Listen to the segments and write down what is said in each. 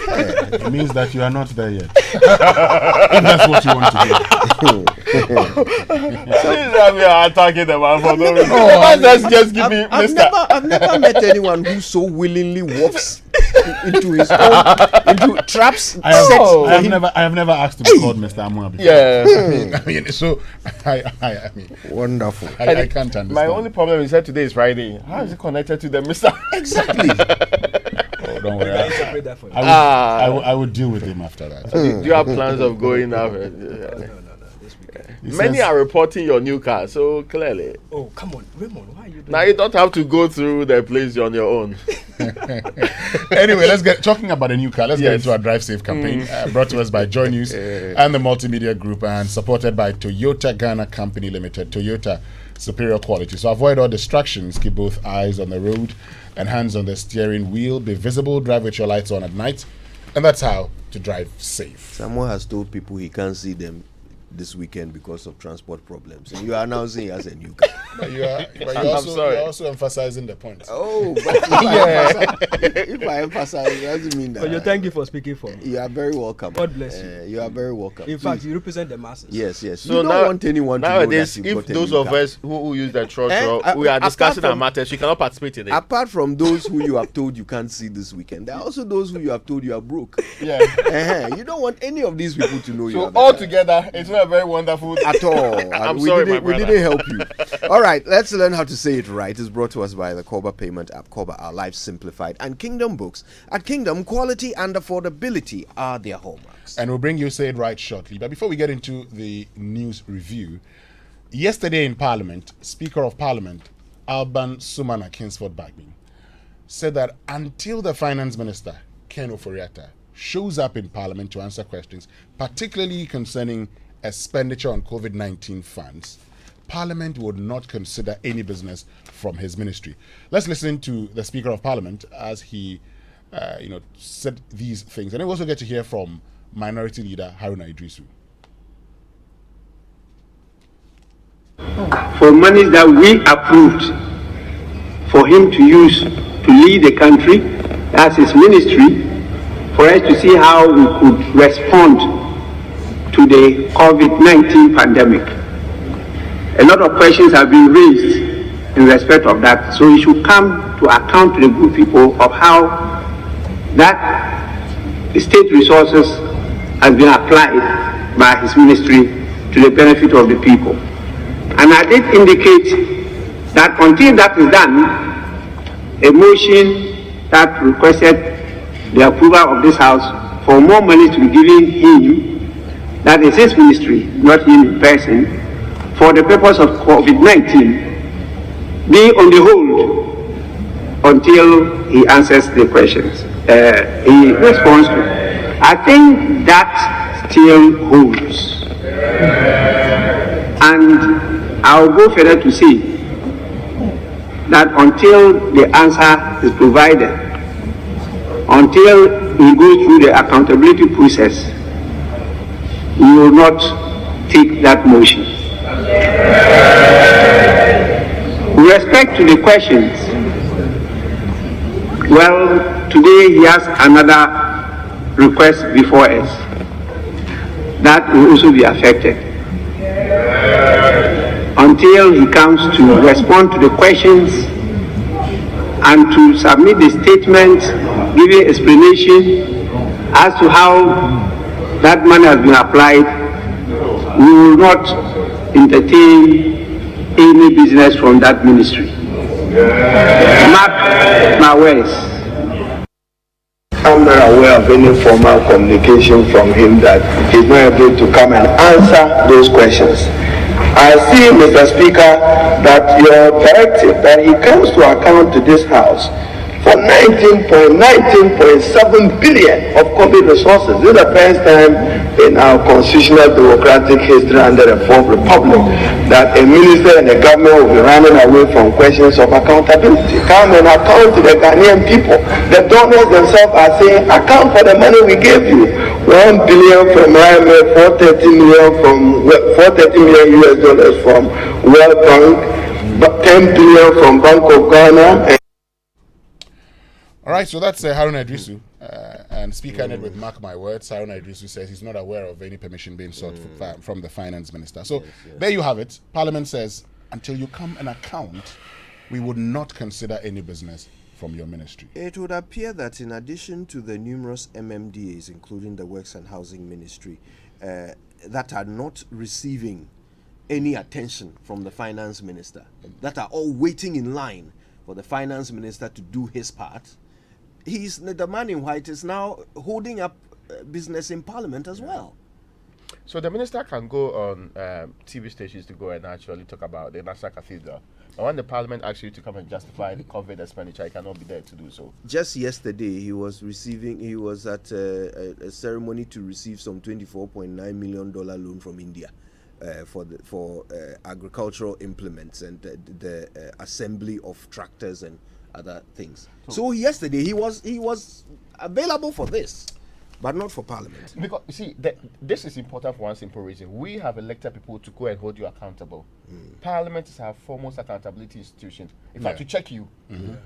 It means that you are not there yet. If that's what you want to do. We are attacking the man for no reason. Just give me I've never met anyone who so willingly walks into his own into traps. I have never asked to be called Mr. Amwa before. Yeah. I mean, so I mean, wonderful. I can't understand. My only problem is that today is Friday. How is it connected to the Mr. Exactly. Oh, don't worry. I would deal with him after that. Do you have plans of going out? No, this weekend. Many are reporting your new car, so clearly. Oh, come on, Raymond, why are you doing Now you don't have to go through the place on your own. Anyway, let's get talking about a new car. Let's get into our Drive Safe campaign, brought to us by Joy News and the Multimedia Group, and supported by Toyota Ghana Company Limited. Toyota, superior quality. So avoid all distractions. Keep both eyes on the road and hands on the steering wheel. Be visible. Drive with your lights on at night, and that's how to drive safe. Someone has told people he can't see them this weekend because of transport problems, and you are announcing it as a new car. But you're also emphasizing the point. Oh, but if I emphasize, it doesn't mean that. But you thank you for speaking for me. You are very welcome. God bless you. You are very welcome. In fact, you represent the masses. Yes. So you don't want anyone to know nowadays, that you've if got a those new of car. us who use the truck, we are apart discussing our from- matters, we cannot participate in it. Apart from those who you have told you can't see this weekend, there are also those who you have told you are broke. Yeah. You don't want any of these people to know you. So altogether, it's not very wonderful At all. I'm we sorry, didn't, my we didn't help you. All right, let's learn how to say it right. It's brought to us by the Koba Payment app, Koba, Our Life Simplified, and Kingdom Books. At Kingdom, quality and affordability are their hallmarks. And we'll bring you Say It Right shortly. But before we get into the news review, yesterday in Parliament, Speaker of Parliament, Alban Sumana Kingsford Bagbin, said that until the Finance Minister, Ken Oforiatta, shows up in Parliament to answer questions, particularly concerning expenditure on COVID-19 funds, Parliament would not consider any business from his ministry. Let's listen to the Speaker of Parliament as he said these things. And we also get to hear from Minority Leader Haruna Idrisu. For money that we approved for him to use to lead the country, that's his ministry, for us to see how we could respond to the COVID-19 pandemic. A lot of questions have been raised in respect of that, so he should come to account to the good people of how that state resources has been applied by his ministry to the benefit of the people. And I did indicate that until that is done, a motion that requested the approval of this House for more money to be given him, that is his ministry, not him in person, for the purpose of COVID-19, be on the hold until he answers the questions. He responds to. I think that still holds. And I'll go further to say that until the answer is provided, until we go through the accountability process, we will not take that motion. With respect to the questions, well, today he has another request before us that will also be affected. Until he comes to respond to the questions and to submit the statement, giving explanation as to how that money has been applied, we will not entertain any business from that ministry. Mark my words. I'm not aware of any formal communication from him that he's not able to come and answer those questions. I see, Mr. Speaker, that your directive that he comes to account to this House for 19.7 billion of COVID resources. This is the first time in our constitutional democratic history under the Fourth Republic that a minister and a government will be running away from questions of accountability. Come and account to the Ghanaian people. The donors themselves are saying, account for the money we gave you. 1 billion from IMF, 430 million US dollars from World Bank, 10 billion from Bank of Ghana. All right, so that's Haruna Idrisu. And Speaker ended with, mark my words, Haruna Idrisu says he's not aware of any permission being sought from the Finance Minister. So there you have it. Parliament says, until you come and account, we would not consider any business from your ministry. It would appear that in addition to the numerous MMDAs, including the Works and Housing Ministry, that are not receiving any attention from the Finance Minister, that are all waiting in line for the Finance Minister to do his part, the man in white is now holding up business in Parliament as well. So the minister can go on TV stations to go and actually talk about the National Cathedral. And when the Parliament asks you to come and justify the COVID expenditure, he cannot be there to do so. Just yesterday, he was at a ceremony to receive some $24.9 million loan from India for agricultural implements and the assembly of tractors and other things. So yesterday he was available for this, but not for Parliament. Because you see, this is important for one simple reason: we have elected people to go and hold you accountable. Parliament is our foremost accountability institution. In fact, to check you,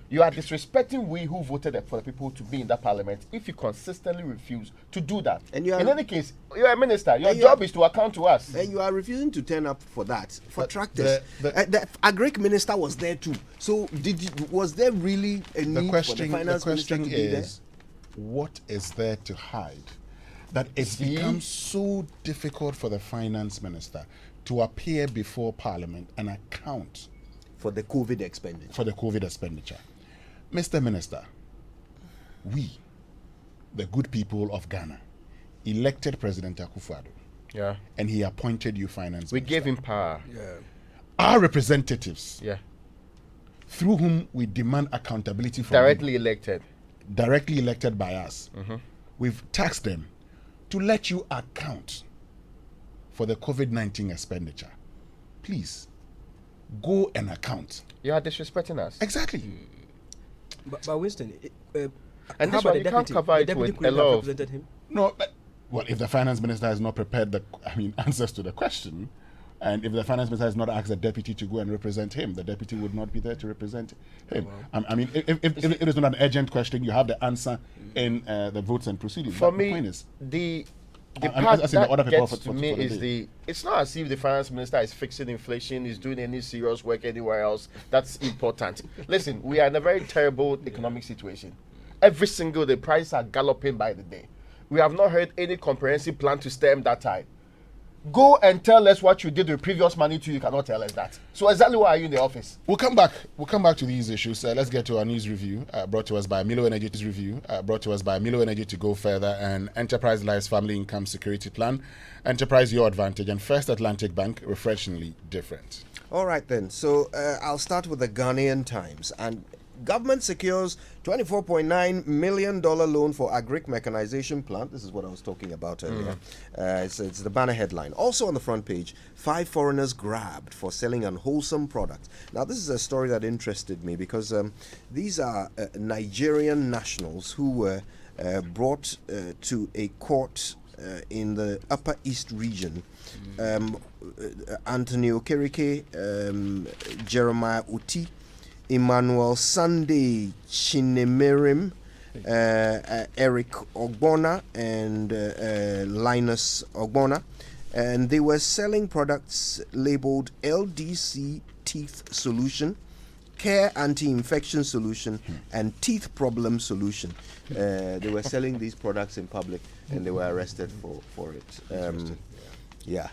you are disrespecting we who voted for the people to be in that Parliament if you consistently refuse to do that. And in any case, you're a minister. Your job is to account to us. And you are refusing to turn up for that for tractors. The Agric Minister was there too. So was there really a need for the Finance Minister to be there? What is there to hide that it's become so difficult for the Finance Minister to appear before Parliament and account for the COVID expenditure? Mr. Minister, we, the good people of Ghana, elected President Akufo-Addo. Yeah. And he appointed you Finance Minister. We gave him power. Yeah. Our representatives, yeah, through whom we demand accountability from directly elected by us. We've tasked them to let you account for the COVID-19 expenditure. Please, go and account. You are disrespecting us. Exactly. But Winston, and this one, you can't cover it with a lot of... No, but, well, if the Finance Minister has not prepared answers to the question, and if the Finance Minister has not asked the deputy to go and represent him, the deputy would not be there to represent him. I mean, if it is not an urgent question, you have the answer in the votes and proceedings. For me, the part that gets to me is it's not as if the Finance Minister is fixing inflation, is doing any serious work anywhere else. That's important. Listen, we are in a very terrible economic situation. Every single day, prices are galloping by the day. We have not heard any comprehensive plan to stem that tide. Go and tell us what you did with previous money too. You cannot tell us that. So exactly why are you in the office? We'll come back to these issues. Let's get to our news review brought to us by Milo Energy. To go further, and Enterprise Life's Family Income Security Plan, Enterprise Your Advantage, and First Atlantic Bank, refreshingly different. All right then. So I'll start with the Ghanaian Times. And government secures $24.9 million loan for agric mechanization plant. This is what I was talking about earlier. It's the banner headline. Also on the front page, 5 foreigners grabbed for selling unwholesome products. Now, this is a story that interested me because these are Nigerian nationals who were brought to a court in the Upper East region. Anthony Okereke, Jeremiah Uti, Emmanuel Sunday Chinemerim, Eric Ogbona, and Linus Ogbona. And they were selling products labeled LDC Teeth Solution, Care Anti-Infection Solution, and Teeth Problem Solution. They were selling these products in public, and they were arrested for it. Yeah.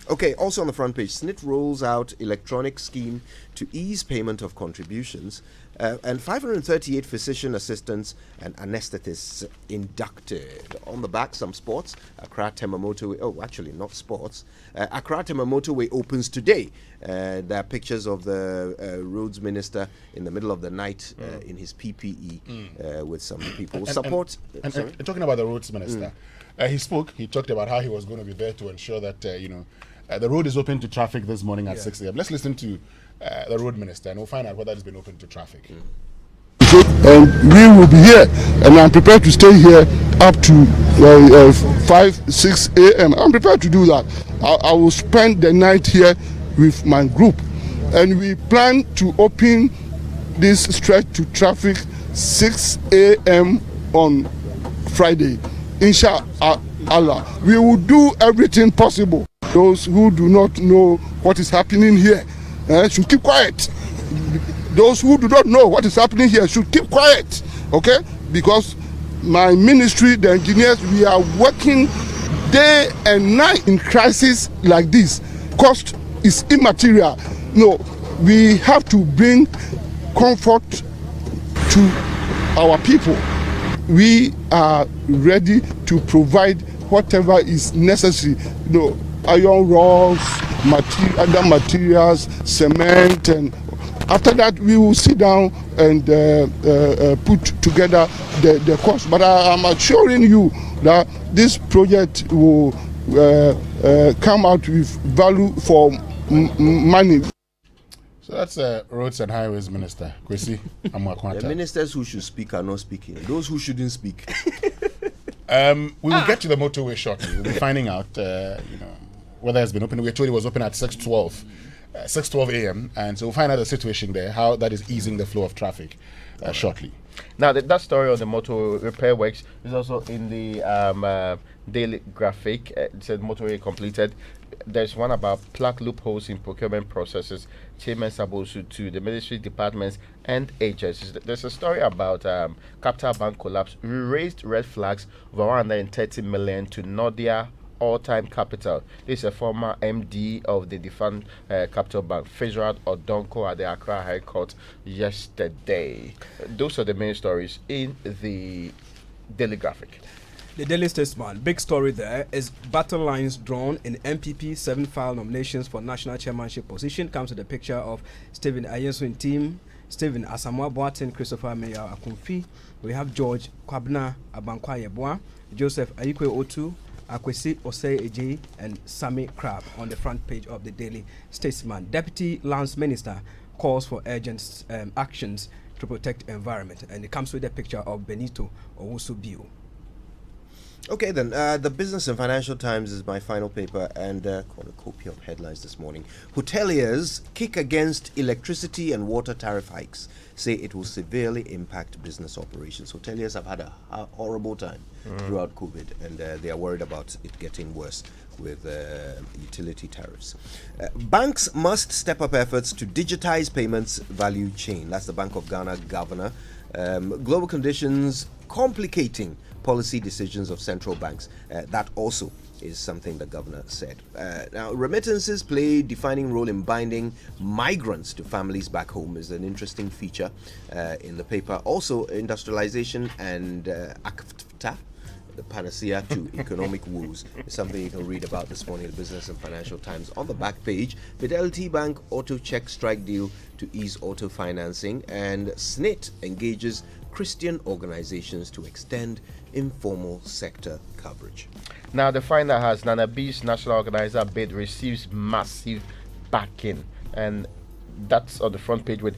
Okay, also on the front page, SNIT rolls out electronic scheme to ease payment of contributions, and 538 physician assistants and anesthetists inducted. On the back, some sports. Accra Tema Motorway, actually not sports. Accra Tema Motorway opens today. There are pictures of the roads minister in the middle of the night in his PPE with some people. And talking about the roads minister, he talked about how he was going to be there to ensure that, the road is open to traffic this morning at 6 a.m. Let's listen to the road minister, and we'll find out whether it's been open to traffic. And we will be here, and I'm prepared to stay here up to 5, 6 a.m. I'm prepared to do that. I will spend the night here with my group, and we plan to open this stretch to traffic 6 a.m. on Friday. Inshallah, we will do everything possible. Those who do not know what is happening here should keep quiet. Those who do not know what is happening here should keep quiet, okay? Because my ministry, the engineers, we are working day and night in crisis like this. Cost is immaterial. No, we have to bring comfort to our people. We are ready to provide whatever is necessary. Iron rods, other materials, cement, and after that we will sit down and put together the cost. But I'm assuring you that this project will come out with value for money. So that's Roads and Highways Minister Kwesi Amoakwanta. The ministers who should speak are not speaking. Those who shouldn't speak. We will get to the motorway shortly. We'll be finding out, whether it's been open. We were told it was open at 6:12 a.m. And so we'll find out the situation there, how that is easing the flow of traffic shortly. Now, that story on the motor repair works is also in the daily graphic. It said motorway completed. There's one about plug loopholes in procurement processes. Chairman Sabosu to the ministry departments and agencies. There's a story about Capital Bank collapse. We raised red flags of 130 million to Nordia all-time capital. This is a former MD of the defunct Capital Bank, Fitzgerald Odonko, at the Accra High Court yesterday. Those are the main stories in the daily graphic. The Daily Statesman, big story there is battle lines drawn in MPP 7 file nominations for national chairmanship position. Comes with a picture of Stephen Ayensuin team, Stephen Asamoah Boateng, Christopher Mayor Akumfi. We have George Kwabna Abankwa Yeboah, Joseph Ayikwe Otu, Akwesi Osei Eji, and Sami Crab on the front page of the Daily Statesman. Deputy Lands Minister calls for urgent actions to protect environment, and it comes with a picture of Benito Owusu-Bio. Okay then, the Business and Financial Times is my final paper, and cornucopia of headlines this morning. Hoteliers kick against electricity and water tariff hikes, say it will severely impact business operations. Hoteliers have had a horrible time throughout COVID, and they are worried about it getting worse with utility tariffs. Banks must step up efforts to digitize payments value chain. That's the Bank of Ghana governor. Global conditions complicating policy decisions of central banks. That also is something the governor said. Now, remittances play a defining role in binding migrants to families back home is an interesting feature in the paper. Also, industrialization and ACFTA, the panacea to economic woes, is something you can read about this morning in the Business and Financial Times. On the back page, Fidelity Bank auto check strike deal to ease auto financing, and SNIT engages Christian organizations to extend informal sector coverage. Now, the finder has Nana B's national organizer bid receives massive backing, and that's on the front page with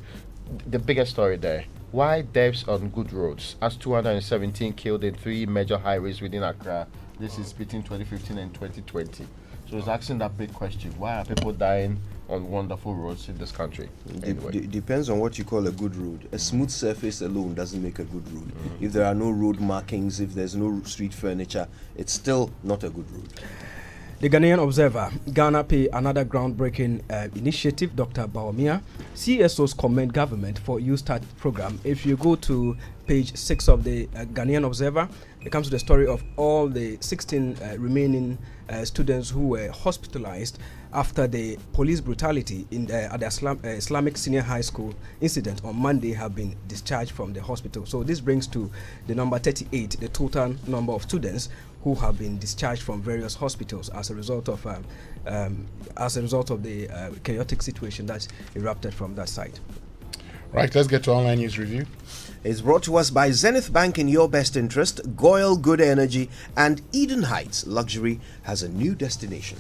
the biggest story there. Why deaths on good roads? As 217 killed in 3 major highways within Accra. This is between 2015 and 2020. So it's asking that big question: why are people dying on wonderful roads in this country? Anyway. Depends on what you call a good road. A smooth surface alone doesn't make a good road. If there are no road markings, if there's no street furniture, it's still not a good road. The Ghanaian Observer, Ghana pay another groundbreaking initiative, Dr. Baomia. CSOs commend government for U-Start program. If you go to page 6 of the Ghanaian Observer, it comes to the story of all the 16 remaining students who were hospitalized after the police brutality at the Islamic Senior High School incident on Monday have been discharged from the hospital. So this brings to the number 38, the total number of students who have been discharged from various hospitals as a result of the chaotic situation that erupted from that site. Right, let's get to online news review. It's brought to us by Zenith Bank in your best interest, Goyle Good Energy, and Eden Heights Luxury has a new destination.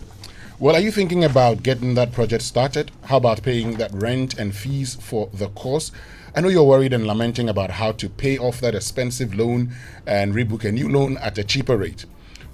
Well, are you thinking about getting that project started? How about paying that rent and fees for the course? I know you're worried and lamenting about how to pay off that expensive loan and rebook a new loan at a cheaper rate.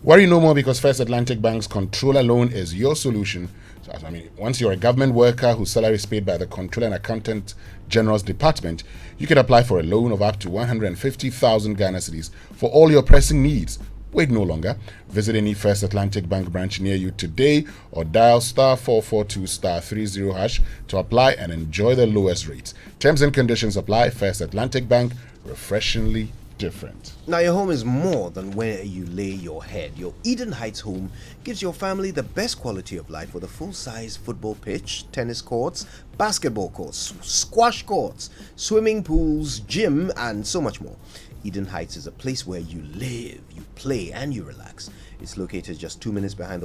Worry no more, because First Atlantic Bank's controller loan is your solution. So, once you're a government worker whose salary is paid by the Controller and Accountant General's Department, you can apply for a loan of up to 150,000 Ghana cedis for all your pressing needs. Wait no longer. Visit any First Atlantic Bank branch near you today, or dial *442*30# to apply and enjoy the lowest rates. Terms and conditions apply. First Atlantic Bank, refreshingly different. Now, your home is more than where you lay your head. Your Eden Heights home gives your family the best quality of life with a full-size football pitch, tennis courts, basketball courts, squash courts, swimming pools, gym, and so much more. Eden Heights is a place where you live, you play, and you relax. It's located just 2 minutes behind the